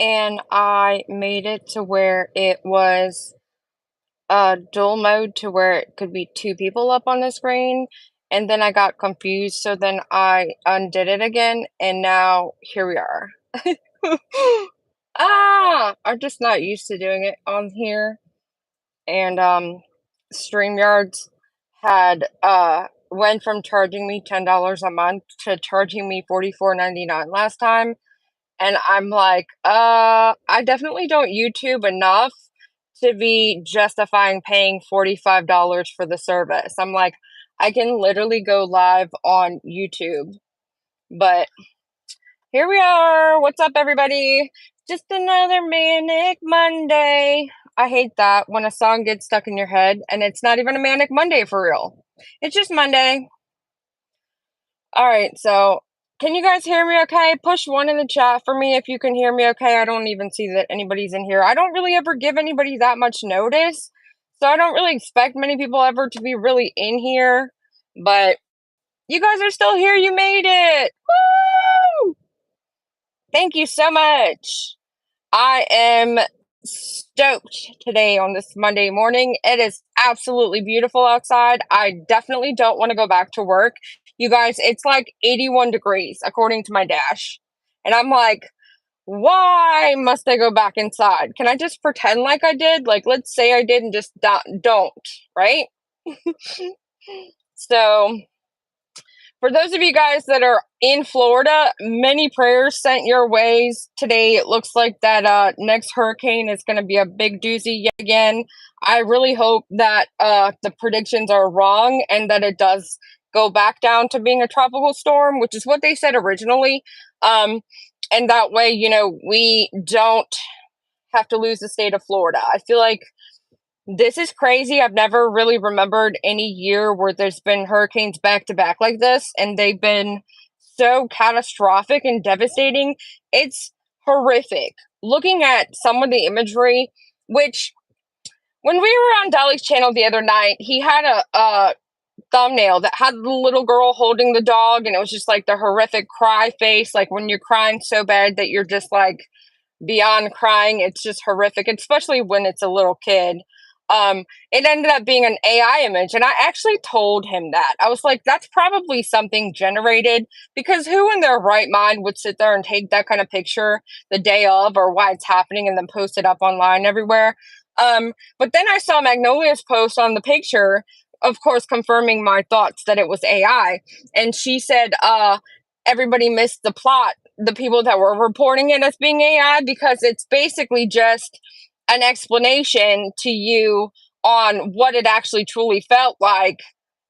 and I made it to where it was dual mode to where it could be two people up on the screen, and then I got confused, so then I undid it again, and now here we are. I'm just not used to doing it on here, and StreamYards had went from charging me $10 a month to charging me $44.99 last time, and I'm like, I definitely don't YouTube enough to be justifying paying $45 for the service. I'm like, I can literally go live on YouTube. But here we are. What's up, everybody? Just another manic Monday. I hate that when a song gets stuck in your head and it's not even a manic Monday for real. It's just Monday. All right, so can you guys hear me okay? Push one in the chat for me if you can hear me okay. I don't even see that anybody's in here. I don't really ever give anybody that much notice, so I don't really expect many people ever to be really in here, but you guys are still here. You made it. Woo! Thank you so much. I am stoked today on this Monday morning. It is absolutely beautiful outside. I definitely don't want to go back to work. You guys, it's like 81 degrees according to my dash. And I'm like, why must I go back inside? Can I just pretend like I did? Like, let's say I did and just don't, right? So, for those of you guys that are in Florida, many prayers sent your ways today. It looks like that next hurricane is going to be a big doozy yet again. I really hope that the predictions are wrong and that it does go back down to being a tropical storm, which is what they said originally. And that way, we don't have to lose the state of Florida. I feel like this is crazy. I've never really remembered any year where there's been hurricanes back to back like this, and they've been so catastrophic and devastating. It's horrific. Looking at some of the imagery, which when we were on Dolly's channel the other night, he had a thumbnail that had the little girl holding the dog, and it was just like the horrific cry face, like when you're crying so bad that you're just like beyond crying. It's just horrific, especially when it's a little kid. It ended up being an AI image, and I actually told him that. I was like, that's probably something generated, because who in their right mind would sit there and take that kind of picture the day of or why it's happening and then post it up online everywhere? But then I saw Magnolia's post on the picture, of course, confirming my thoughts that it was AI. And she said, everybody missed the plot, the people that were reporting it as being AI, because it's basically just an explanation to you on what it actually truly felt like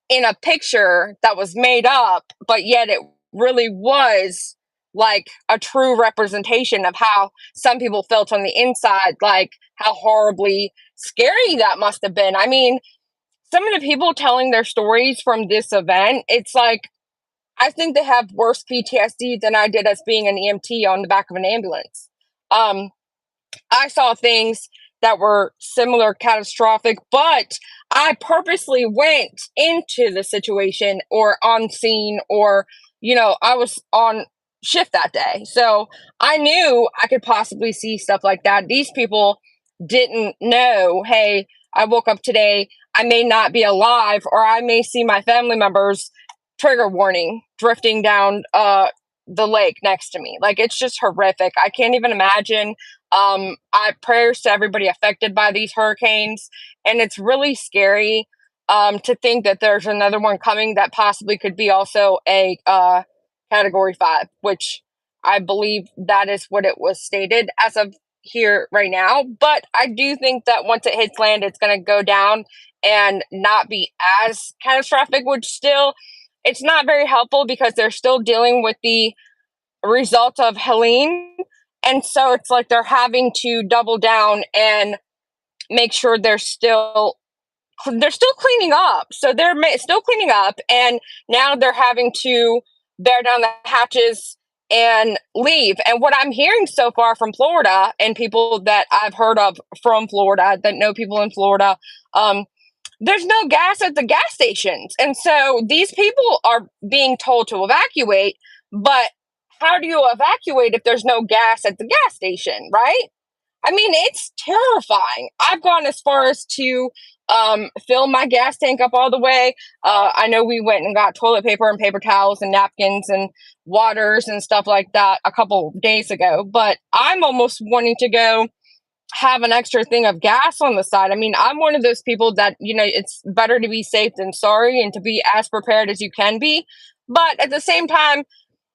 in a picture that was made up, but yet it really was like a true representation of how some people felt on the inside, like how horribly scary that must have been. I mean, some of the people telling their stories from this event, it's like, I think they have worse PTSD than I did as being an EMT on the back of an ambulance. I saw things that were similar, catastrophic, but I purposely went into the situation or on scene, or, I was on shift that day. So I knew I could possibly see stuff like that. These people didn't know, hey, I woke up today, I may not be alive, or I may see my family members, trigger warning, drifting down the lake next to me. Like, it's just horrific. I can't even imagine. I prayers to everybody affected by these hurricanes, and it's really scary to think that there's another one coming that possibly could be also a Category 5, which I believe that is what it was stated as of here right now. But I do think that once it hits land, it's going to go down and not be as catastrophic, which still, it's not very helpful because they're still dealing with the result of Helene. And so it's like they're having to double down and make sure they're still cleaning up. So they're still cleaning up, and now they're having to bear down the hatches and leave. And what I'm hearing so far from Florida and people that I've heard of from Florida that know people in Florida, there's no gas at the gas stations. And so these people are being told to evacuate, but how do you evacuate if there's no gas at the gas station, right? I mean, it's terrifying. I've gone as far as to fill my gas tank up all the way. I know we went and got toilet paper and paper towels and napkins and waters and stuff like that a couple days ago, but I'm almost wanting to go have an extra thing of gas on the side. I mean, I'm one of those people that, it's better to be safe than sorry and to be as prepared as you can be. But at the same time,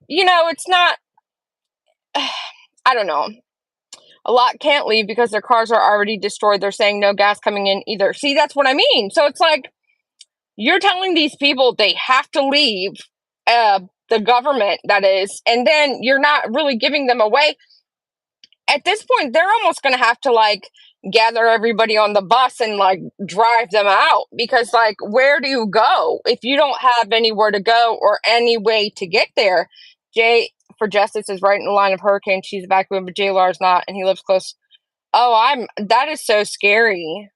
it's not, I don't know. A lot can't leave because their cars are already destroyed. They're saying no gas coming in either. See, that's what I mean. So it's like you're telling these people they have to leave, the government, that is, and then you're not really giving them away. At this point, they're almost going to have to like gather everybody on the bus and like drive them out because, like, where do you go if you don't have anywhere to go or any way to get there? Jay for Justice is right in the line of hurricane. She's evacuated, but JLR is not, and he lives close. Oh, that is so scary.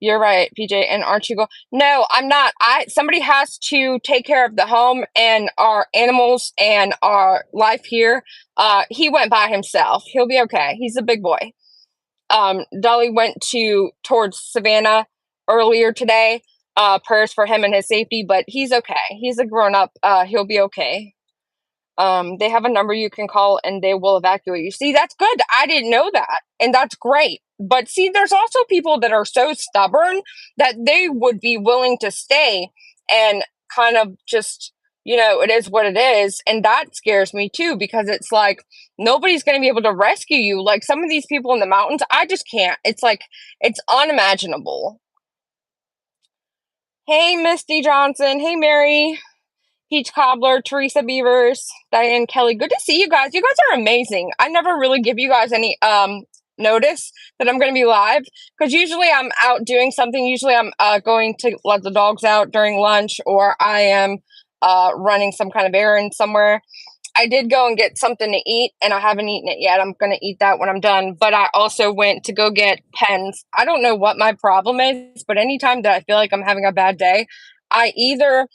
You're right, PJ. And aren't you go? No, I'm not. Somebody has to take care of the home and our animals and our life here. He went by himself. He'll be okay. He's a big boy. Dolly went towards Savannah earlier today. Prayers for him and his safety, but he's okay. He's a grown up. He'll be okay. They have a number you can call and they will evacuate you. See, that's good. I didn't know that. And that's great. But see, there's also people that are so stubborn that they would be willing to stay and kind of just, it is what it is. And that scares me too, because it's like nobody's going to be able to rescue you. Like some of these people in the mountains, I just can't. It's like, it's unimaginable. Hey, Misty Johnson. Hey, Mary. Peach Cobbler, Teresa Beavers, Diane Kelly. Good to see you guys. You guys are amazing. I never really give you guys any notice that I'm going to be live because usually I'm out doing something. Usually I'm going to let the dogs out during lunch, or I am running some kind of errand somewhere. I did go and get something to eat, and I haven't eaten it yet. I'm going to eat that when I'm done. But I also went to go get pens. I don't know what my problem is, but anytime that I feel like I'm having a bad day, I either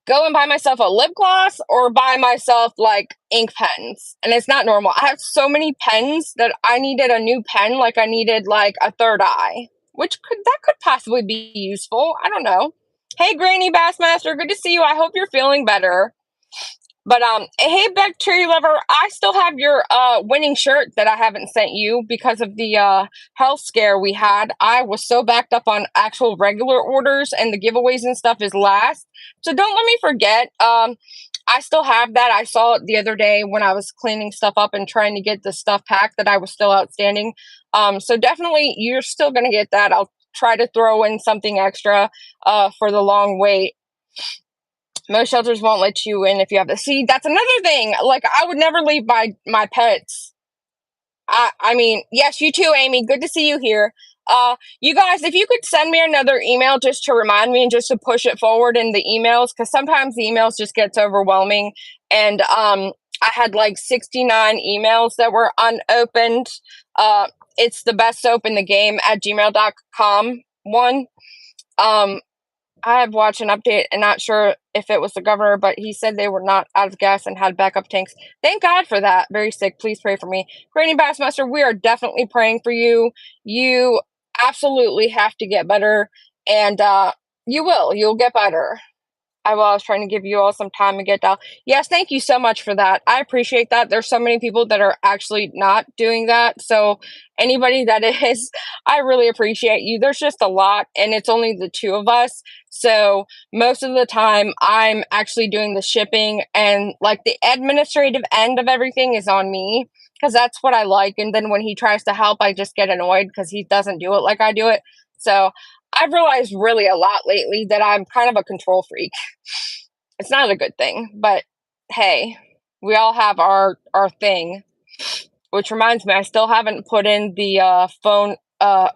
go and buy myself a lip gloss or buy myself like ink pens. And it's not normal. I have so many pens that I needed a new pen, like I needed like a third eye, which could possibly be useful. I don't know. Hey, Granny Bassmaster, good to see you. I hope you're feeling better. But hey, Bacteria Lover, I still have your winning shirt that I haven't sent you because of the health scare we had. I was so backed up on actual regular orders, and the giveaways and stuff is last. So don't let me forget. I still have that. I saw it the other day when I was cleaning stuff up and trying to get the stuff packed that I was still outstanding. So definitely, you're still gonna get that. I'll try to throw in something extra for the long wait. Most shelters won't let you in if you have the see. That's another thing. Like I would never leave my pets. I mean, yes, you too, Amy. Good to see you here. You guys, if you could send me another email just to remind me and just to push it forward in the emails, because sometimes the emails just gets overwhelming. And I had like 69 emails that were unopened. It's the best soap in the game at gmail.com one. I have watched an update and not sure if it was the governor, but he said they were not out of gas and had backup tanks. Thank God for that. Very sick. Please pray for me. Granny Bassmaster, we are definitely praying for you. You absolutely have to get better, and you will. You'll get better. I was trying to give you all some time to get down. Yes, thank you so much for that. I appreciate that. There's so many people that are actually not doing that. So anybody that is, I really appreciate you. There's just a lot, and it's only the two of us. So most of the time I'm actually doing the shipping, and like the administrative end of everything is on me because that's what I like. And then when he tries to help, I just get annoyed because he doesn't do it like I do it. So I've realized really a lot lately that I'm kind of a control freak. It's not a good thing, but hey, we all have our thing. Which reminds me, I still haven't put in the phone.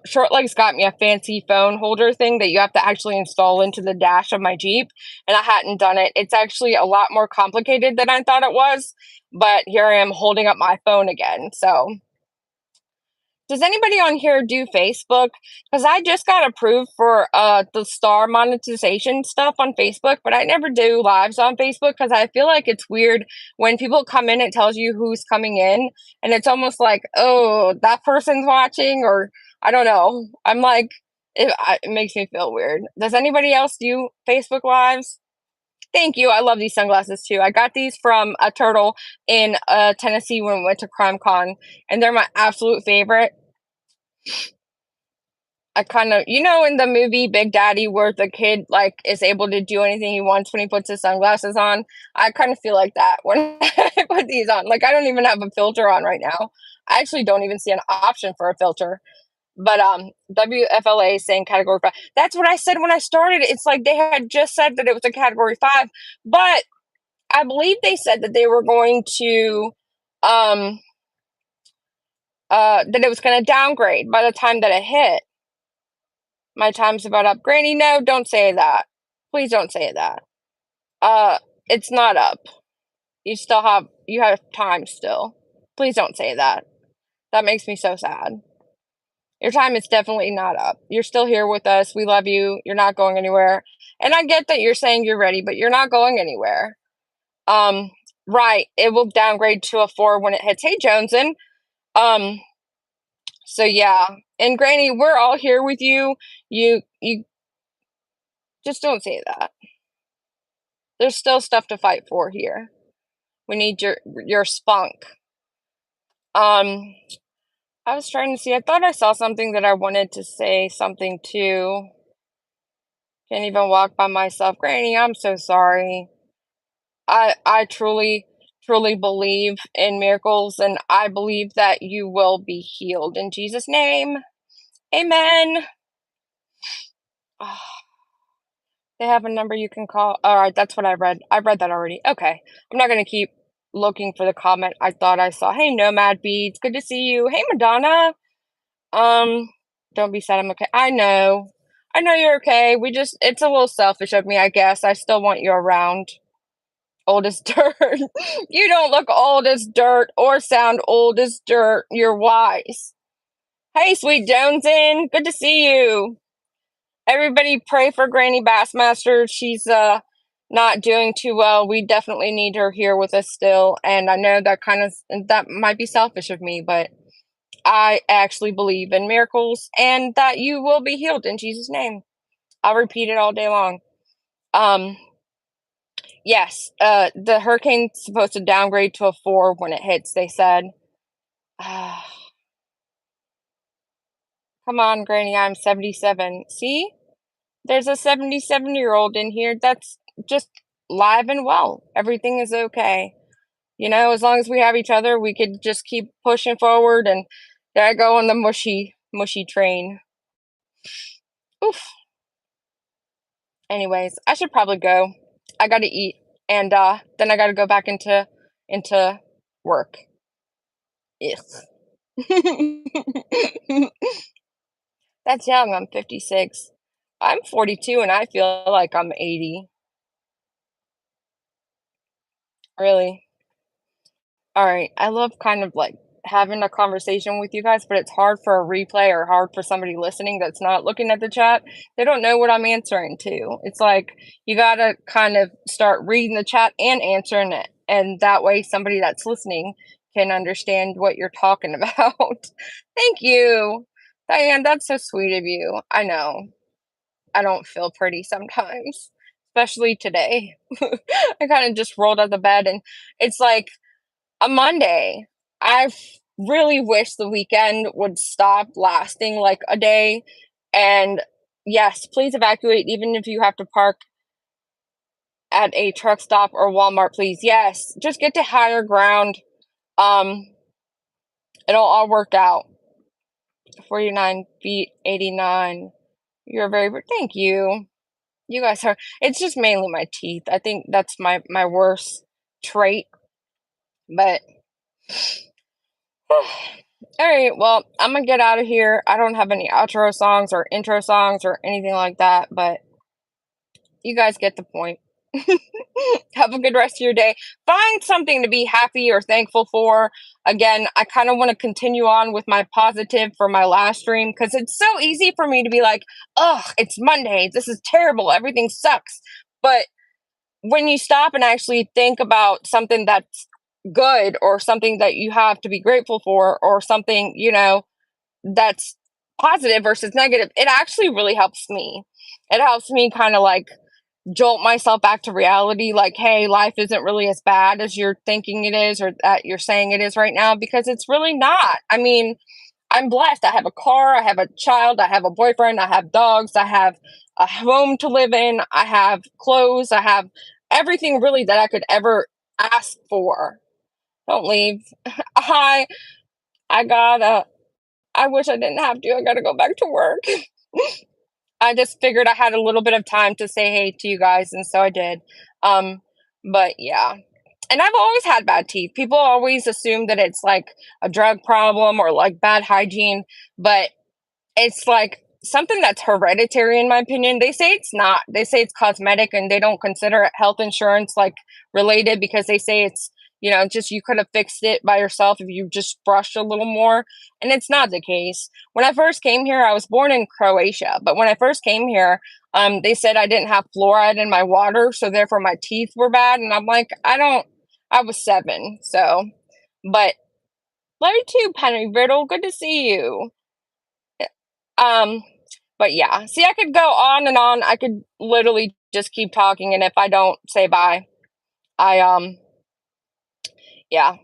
Short Legs got me a fancy phone holder thing that you have to actually install into the dash of my Jeep, and I hadn't done it. It's actually a lot more complicated than I thought it was, but here I am holding up my phone again. So Does anybody on here do Facebook? Because I just got approved for the star monetization stuff on Facebook, but I never do lives on Facebook because I feel like it's weird when people come in, it tells you who's coming in, and it's almost like, oh, that person's watching, or I don't know. I'm like, it makes me feel weird. Does anybody else do Facebook lives? Thank you. I love these sunglasses too. I got these from a turtle in Tennessee when we went to CrimeCon, and they're my absolute favorite. I kind of, in the movie Big Daddy, where the kid like is able to do anything he wants when he puts his sunglasses on. I kind of feel like that when I put these on. Like I don't even have a filter on right now. I actually don't even see an option for a filter. But WFLA is saying category 5. That's what I said when I started. It's like they had just said that it was a category 5, but I believe they said that they were going to that it was going to downgrade by the time that it hit. My time's about up. Granny, no, don't say that. Please don't say that. It's not up. You have time still. Please don't say that. That makes me so sad. Your time is definitely not up. You're still here with us. We love you. You're not going anywhere. And I get that you're saying you're ready, but you're not going anywhere. Right. It will downgrade to a 4 when it hits. Hey, Joneson. So yeah. And Granny, we're all here with you. You just don't say that. There's still stuff to fight for here. We need your spunk. I was trying to see. I thought I saw something that I wanted to say something to. Can't even walk by myself. Granny, I'm so sorry. I truly believe in miracles, and I believe that you will be healed in Jesus' name. Amen. They have a number you can call. All right, that's what I read. I read that already. Okay. I'm not going to keep looking for the comment I thought I saw. Hey, Nomad Beats. Good to see you. Hey, Madonna. Don't be sad. I'm okay. I know. I know you're okay. It's a little selfish of me, I guess. I still want you around. Old as dirt. You don't look old as dirt or sound old as dirt. You're wise. Hey, Sweet Jonesin. Good to see you. Everybody pray for Granny Bassmaster. She's not doing too well. We definitely need her here with us still. And I know that might be selfish of me, but I actually believe in miracles and that you will be healed in Jesus' name. I'll repeat it all day long. Yes, the hurricane's supposed to downgrade to a 4 when it hits, they said. Come on, Granny, I'm 77. See? There's a 77-year-old in here that's just live and well. Everything is okay. As long as we have each other, we could just keep pushing forward, and there I go on the mushy train. Oof. Anyways, I should probably go. I gotta eat, and then I gotta go back into work. Yes. That's young. I'm 56. I'm 42, and I feel like I'm 80. Really. All right. I love kind of like having a conversation with you guys, but it's hard for a replay or hard for somebody listening that's not looking at the chat. They don't know what I'm answering to. It's like you got to kind of start reading the chat and answering it. And that way, somebody that's listening can understand what you're talking about. Thank you. Diane, that's so sweet of you. I know. I don't feel pretty sometimes, especially today. I kind of just rolled out of the bed, and it's like a Monday. I really wish the weekend would stop lasting like a day. And yes, please evacuate, even if you have to park at a truck stop or Walmart, please. Yes, just get to higher ground. It'll all work out. 49 feet, 89. You're very, thank you. You guys are, it's just mainly my teeth. I think that's my worst trait. But all right, well, I'm gonna get out of here. I don't have any outro songs or intro songs or anything like that, but you guys get the point. Have a good rest of your day. Find something to be happy or thankful for. Again, I kind of want to continue on with my positive for my last stream because it's so easy for me to be like, oh, it's Monday. This is terrible. Everything sucks. But when you stop and actually think about something that's good or something that you have to be grateful for or something, that's positive versus negative, it actually really helps me. It helps me kind of like jolt myself back to reality like, hey, life isn't really as bad as you're thinking it is or that you're saying it is right now because it's really not. I mean, I'm blessed. I have a car, I have a child, I have a boyfriend, I have dogs, I have a home to live in, I have clothes, I have everything really that I could ever ask for. Don't leave. I I gotta I wish I didn't have to. I gotta go back to work. I just figured I had a little bit of time to say hey to you guys, and so I did. Um, but yeah. And I've always had bad teeth. People always assume that it's like a drug problem or like bad hygiene, but it's like something that's hereditary in my opinion. They say it's not. They say it's cosmetic and they don't consider it health insurance like related because they say it's, just you could have fixed it by yourself if you just brushed a little more. And it's not the case. When I first came here, I was born in Croatia, but when I first came here, they said I didn't have fluoride in my water, so therefore my teeth were bad. And I'm like, I was 7. So, but love you too, Penny Riddle. Good to see you. Um, but yeah, see, I could go on and on. I could literally just keep talking, and if I don't say bye, I yeah,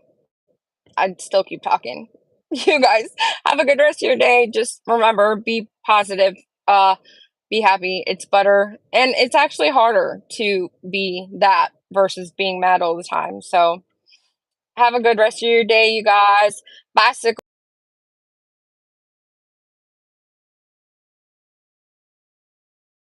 I'd still keep talking. You guys have a good rest of your day. Just remember, be positive. Be happy. It's better, and it's actually harder to be that versus being mad all the time. So have a good rest of your day, you guys. Bye.